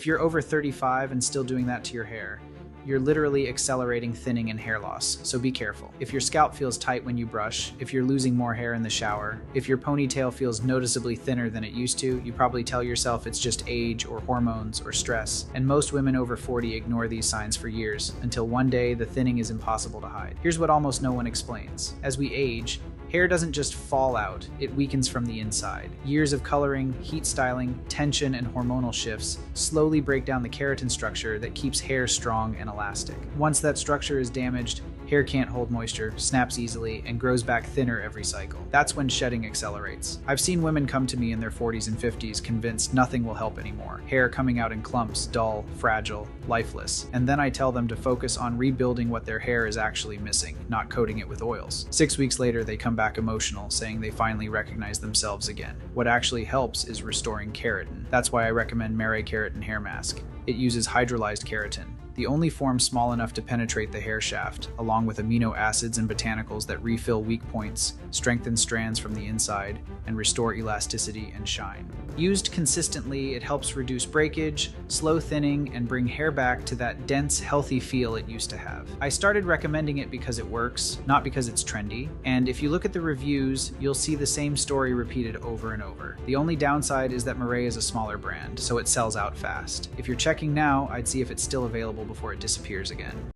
If you're over 35 and still doing that to your hair, you're literally accelerating thinning and hair loss, so be careful. If your scalp feels tight when you brush, if you're losing more hair in the shower, if your ponytail feels noticeably thinner than it used to, you probably tell yourself it's just age or hormones or stress. And most women over 40 ignore these signs for years, until one day the thinning is impossible to hide. Here's what almost no one explains. As we age, hair doesn't just fall out, it weakens from the inside. Years of coloring, heat styling, tension, and hormonal shifts slowly break down the keratin structure that keeps hair strong and elastic. Once that structure is damaged, hair can't hold moisture, snaps easily, and grows back thinner every cycle. That's when shedding accelerates. I've seen women come to me in their 40s and 50s convinced nothing will help anymore. Hair coming out in clumps, dull, fragile, lifeless. And then I tell them to focus on rebuilding what their hair is actually missing, not coating it with oils. 6 weeks later, they come back emotional, saying they finally recognize themselves again. What actually helps is restoring keratin. That's why I recommend Merae Keratin Hair Mask. It uses hydrolyzed keratin, the only form small enough to penetrate the hair shaft, along with amino acids and botanicals that refill weak points, strengthen strands from the inside, and restore elasticity and shine. Used consistently, it helps reduce breakage, slow thinning, and bring hair back to that dense, healthy feel it used to have. I started recommending it because it works, not because it's trendy, and if you look at the reviews, you'll see the same story repeated over and over. The only downside is that Merae is a smaller brand, so it sells out fast. If you're checking now, I'd see if it's still available before it disappears again.